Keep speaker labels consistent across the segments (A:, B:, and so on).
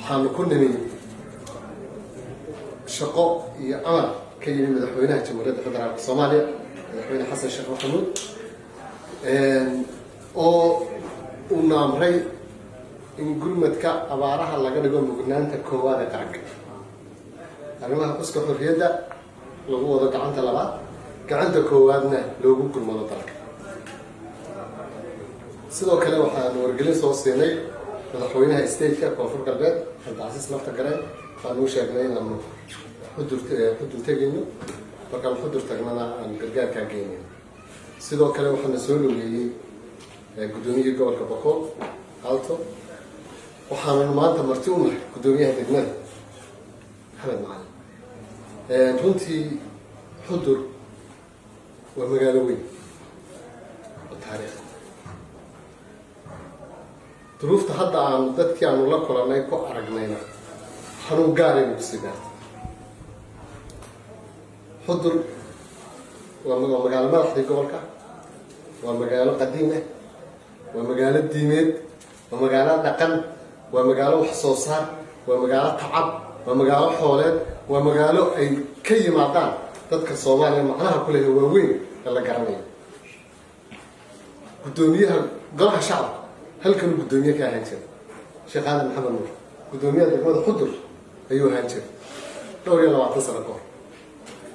A: waxaanu ku nimi shaqo iyo amar ka yimi madaxweynaha jamhuuriyadda federaalka soomaaliya madaxweyne xasan sheekh maxamuud oo uu naamray in gurmadka abaaraha laga dhigo mugnaanta koowaad ee qaranka arrimaha xuska xorriyadda lagu wado gacanta labaad gacanta koowaadna loogu gurmado dalka sidoo kale waxaanu wargelin soo siinay madaxweynaha stateka koonfur galbeed cabdicasiis lafta gareen waxaanu u sheegnay inaanu xudur tegayno markaan xudur tagnana aan gargaarkaa geynayno sidoo kale waxaana soo logeeyey guddoomiyihii gobolka boqol alto waxaananu maanta marti u nahay guddoomiyaha degmada maxamed macalin runtii xudur waa magaalo weyn oo taariikh duruufta hadda aanu dadkii aanu la kulannay ku aragnayna xanuun gaaraynu kusii gaartay xudur waa magaalo madaxdii gobolka waa magaalo qadiim ah waa magaalo diimeed waa magaalo dhaqan waa magaalo wax soo saar waa magaalo tacab waa magaalo xooleed waa magaalo ay ka yimaadaan dadka soomaaliya macnaha ku leeyahay waaweyn ee la garanayo guddoomiyaha golaha shacabka halkanuu guddoomiye ka ahaan jiray sheekh aadan maxamed nuur guddoomiyaha degmada xudur ayuu ahaan jiray 22 sano ka hor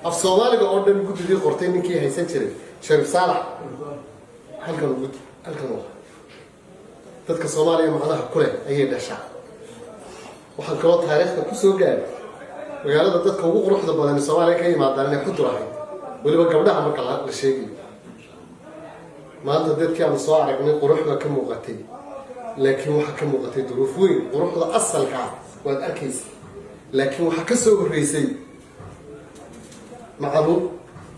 A: af soomaaliga oo dhan guddidii qortay ninkii haysan jiray shariif saalax halkan dadka soomaaliya macnaha ku leh ayay dhashaa waxaan kaloo taariikhda ku soo gaaray magaalada dadka ugu quruxda badan ee soomaaliya ka yimaadaan inay xudur ahayd weliba gabdhaha marka la sheegayo maanta dadkii aanu soo aragnay qurux baa ka muuqatay laakiin waxaa ka muuqatay duruuf weyn quruxda asalka ah waad arkaysa laakiin waxaa ka soo horreysay macaluub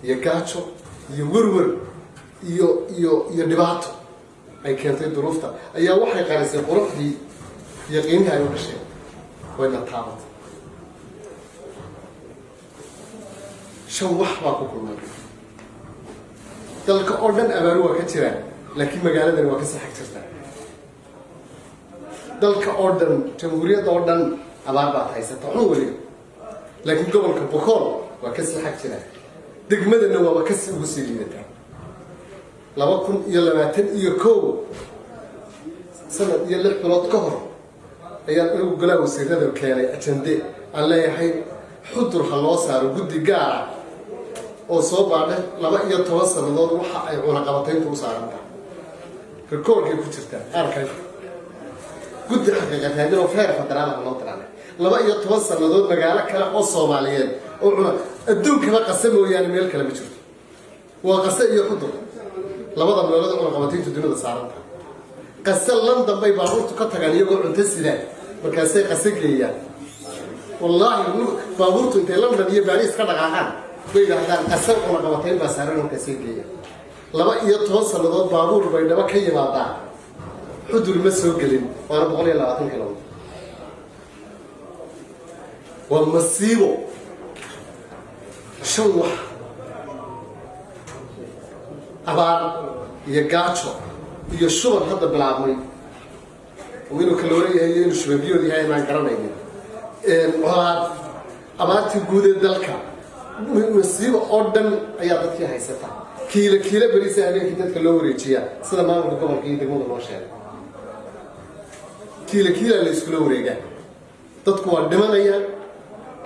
A: iyo gaajo iyo werwer iyo dhibaato ay keentay duruufta ayaa waxay qarisay quruxdii iyo qiimihii ay u dhasheen wayna taabatay shan wax baa ku kulmay dalka oo dhan abaaru waa ka jiraan laakiin magaaladani waa ka saxag jirtaa dalka oo dhan jamhuuriyadda oo dhan abaar baad haysata xun weliga laakiin gobolka bokool waa ka saxag jiraan degmadana waaba kasi ugu sii liidataa 2021 sanad iyo 6 bilood ka hor ayaan anigu golaha wasiirada keenay ajande aan leeyahay xudur ha loo saaro guddi gaar ah oo soo baadhay 12 sannadood waxa ay cunaqabatayntu u saarantahay rikoorkay ku jirtaa arkay guddi xaqiiqadeed oo feer federaal ah loo tiranay 12 sannadood magaalo kale oo Soomaaliyeed oo adduunka la qasay mooyaane meel kale ma jirto waa qasay iyo xudur labada meelood oo cunaqabatayntu dunida saarantahay qasal London bay baabuurtu ka tagaan iyagoo cunto sidaan markaasay qasageeyaan wallahi baabuurtu intay London iyo Paris ka dhaqaaqaan bay yiraahdaan qasal cunaqabatayn baa saaran markaasay geeyaan 12 sannadood baabuur bay dhaba ka yimaadaan xudur ma soo gelin waana 120 km waa masiibo shan wax abaar iyo gaajo iyo shuban hadda bilaabmay inuu kaloore yahay inuu shubabiyood yahay maan garanaynin colaad abaartii guud ee dalka masiibo oo dhan ayaa dadkii haysata kiila beriisa habeenkii dadka loo wareejiyaa sida maamulka gobolka iyo degmada loo sheegay kiila la iskula wareegaa dadku waa dhimanayaan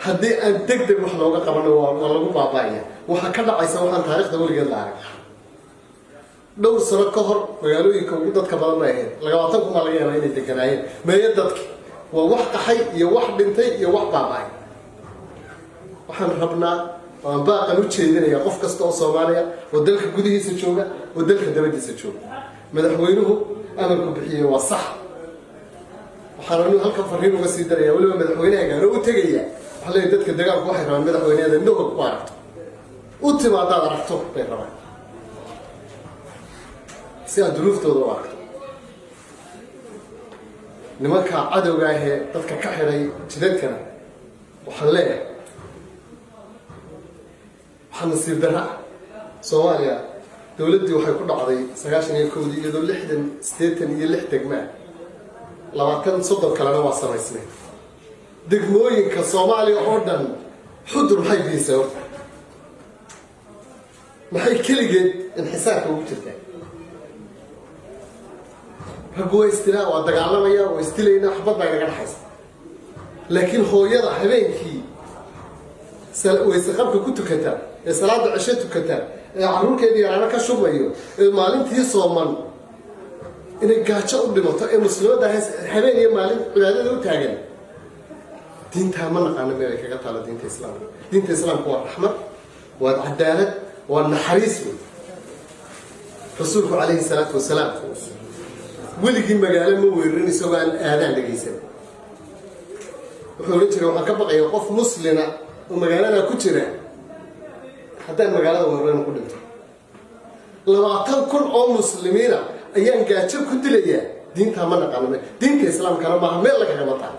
A: haddii aan degdeg wax looga qabano waa lagu baaba'aya waxaa ka dhacaysa waxaan taariikhda weligeed la arag dhowr sano ka hor magaalooyinka ugu dadka badan bay ahayd 20 kuma laga yaabaa inay deganaayeen meeyo dadki waa wax qaxay iyo wax dhintay iyo wax baaba'ay waxaan rabnaa waan baaqan u jeedinaya qof kasta oo Soomaaliya oo dalka gudihiisa jooga oo dalka dabadiisa jooga madaxweynuhu amarku bixiyay waa sax waxaan halka fariin uga sii daraya waliba madaxweynaha oo u tagaya waxa leeyahay dadka dagaalku waxay rabaan madaxweynaha indhood ku aragto u timaadaad aragto bay rabaan si aad duruuftooda u aragto nimanka cadowga ah ee dadka ka xiray jidadkana waxaan leeyahay waxaa nasiib darra Soomaaliya dowladdii waxay ku dhacday 91 iyadoo 60 86 degmaa 20 30 kalena waa samaysnay degmooyinka Soomaaliya oo dhan xudur waxay fiisay maxay kaligeed in xisaabka ugu jirtaa ragoo istilaa waa dagaalamaya oo istilayna xabad baa inaga dhaxaysa laakiin hooyada habeenkii wayse qabka ku tukata ee salaada cisho tukata ee caruurkeedii yaraana ka shubayo ee maalintii sooman inay gaajo u dhimato ee muslimada habeen iyo maalin cibaadada u taagan diinta ma naqaano meel kaga taalo diinta islaamka waa raxmad waa cadaalad waa naxariis rasuulku calayhi salaatu wasalaam weligii magaalo ma weerarin isagoo aan aadaan dhegaysan wuxuu oran jiray waxaan ka baqaya qof muslina oo magaalada ku jira haddaan magaalada weerarin ku dhinto 20,000 oo muslimiina ayaan gaajo ku dilayaa diinta ma naqaano diinta islaamkana maaha meel lagaga mataa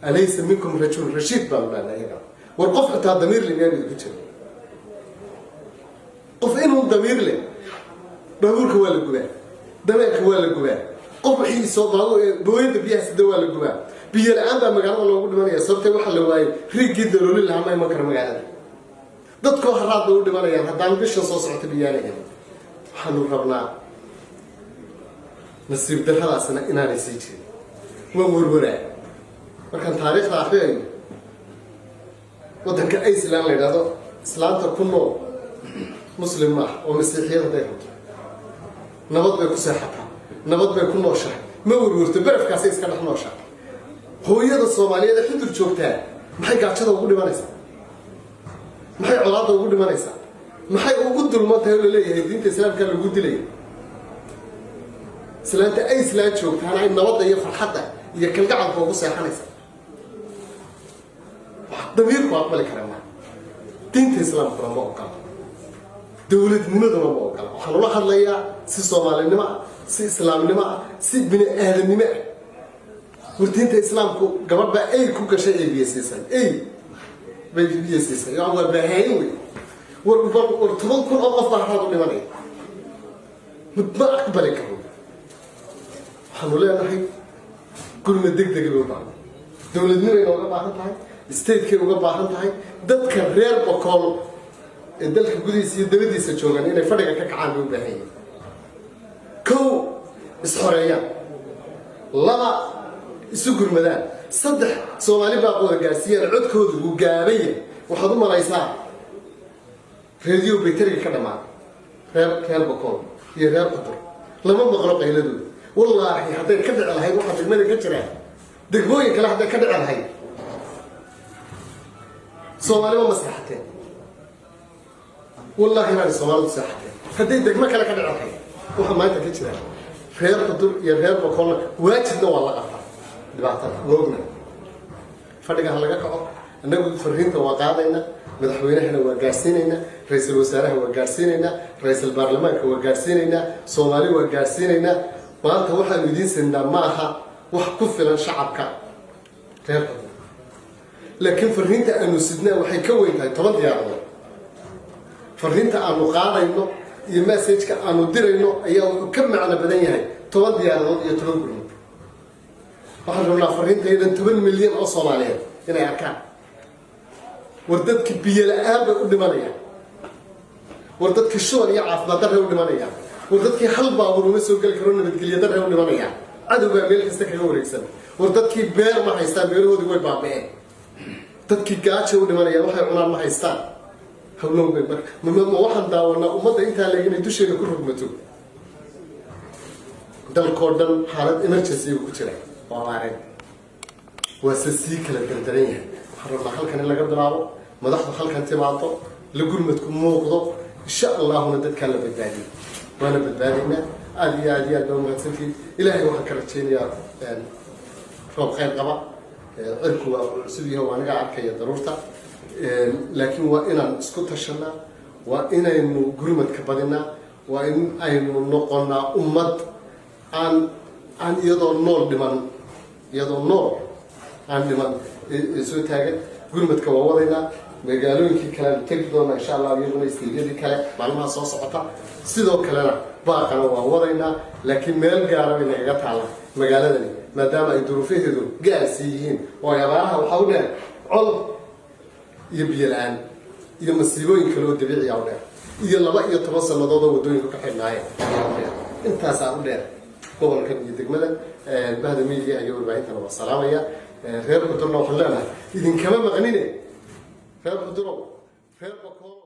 A: alaysa minkum rajul rashid baan leeyahay war qof xitaa damiir limeeyo ku jira qof inuu damiir leh baabuurka waa la gubaa dameerka waa la gubaa qofkii soo baado booyada biyaha sida waa la gubaa biyo la'aan baa magaalada loogu dhimanaya sababtoo waxa la waayay riigii dalooli lahaa ma iman karo magaalada dadku haraad u dhimanayaan haddaan bisha soo socota biyaanayn waxaanu rabnaa nasiib darradaasna inaanay sii jirin waa warwaraa markaan taariikhda akhriyayo waddanka Iceland la yidhaahdo islaanta ku nool muslim ah oo masiixiyada day rabto nabad bay ku seexataa nabad bay ku nooshahay ma warwarto barafkaasay iska dhex nooshahay hooyada Soomaaliyeed xudur joogtaa maxay gaajada ugu dhimanaysaa maxay colaadda ugu dhimanaysaa maxay ugu dulmantahay oo leeyahay diinta islaamka lagu dilay islaanta Iceland joogtaa ay nabadda iyo farxadda iyo kalgacalka ugu seexanaysaa damiirku aqbali karaa diinta islaamka ma ogola dawladnimaduna ma ogola waxaan ula hadlayaa si Soomaalinimo si islaamnimo si bini aadanimo wardiinta islaamku gabadha ay ku gashay ay biyasiisay ay bay biyasiisay oo waa baahayn war 10,000 oo qof baa hada dhimanay mudba aqbali karo waxaan leenahay gurmad degdeg loo baahan dawladnimo ay uga baahan tahay state-kay uga baahan tahay dadka reer Boqol ee dalka gudihiisa iyo dawladdiisa joogan inay fadhiga ka kacaan u baahan yihiin kow isxoreeyaan laba isu gurmadaan saddex Soomaali baa qooda gaarsiiyay codkoodu uu gaabay waxaad u malaysaa radio baytariga ka dhamaa reer Boqol iyo reer Qudur lama maqlo qayladooda wallaahi hadday ka dhici lahayd waxa degmada ka jira degmooyin kale hadday ka dhici lahayd Soomaali ma maslaxateen والله ما الصومال صحته هدي دق ما كلا كذا عرفي وهم ما تكتشف غير قدر يغير بقول واجدنا والله قفا دبعتنا لوجنا فرجع هلا كعب نقول فرهين توقعنا مدحوينه هنا وجالسيننا رئيس الوزراء هو جالسيننا رئيس البرلمان هو جالسيننا صومالي هو جالسيننا ما أنت واحد يدين سنة معها وحكف لنا شعبك غير قدر لكن فرهين أنه سيدنا وحي كوين هاي تمضي على فرينتا أنو قاضينو يمسجك أنو ديرينو أيها كم معنا بدنيها تودي على يتلقون وحنا فرينتا إذا 2 مليون أصلا عليها هنا يركان وردتك بيلا آب ودمانيا وردتك الشوار يعرف نظره ودمانيا وردتك حلبة ورمسوا قال كورونا بتقول يدره ودمانيا عدو بيميل كستكيور يكسب وردتك بير ما حيستان بيرو دول بابين تدك قاتش ودمانيا وحي عمر ما حيستان هولون بيبر ما واحد داونا ومضى أنت على إنه دوشي نكون رقمته ده الكوردن حالة إمرجنسي وكتير وعارين وأساسي كلا الدنيا حرب محل كان اللي قبل عبو ما ضحى محل كان تبعته لقرمتكم موقضه إن شاء الله هنا تتكلم بالبادي وأنا بالبادي هنا عادي اليوم غتسلكي إلهي واحد كرتشين يا يعني رب خير قبع عركوا سبيه وأنا قاعد كي ضرورته لكن وإن اسكت الشنا وإن إنه قرمت كبدنا وإن إنه نقلنا أمة عن يدور نور دمان يدور نور عن دمان يسوي تاجر قرمت كوالدنا مقالون كي كلام تبدون إن شاء الله يبغون يستيقظ كلام معلومة صوص عطا سيدو كلام باقنا ووالدنا لكن ما الجارة من عقد على مقالنا maadaama ay duruufaheedu gaarsiiyihiin oo ay abaaraha waxaa u dheer col iyo biyo la-aan iyo masiibooyin kale oo dabiici ah u dheer iyo 12 sannadood oo waddooyinku ka xidhnaayeen intaasaa u dheer gobolkan iyo degmada bahda miyiga iyo warbaahintana waa salaamaya reer Xudurna waxaan leenahay idinkama maqnine reer Xuduro reer Bakool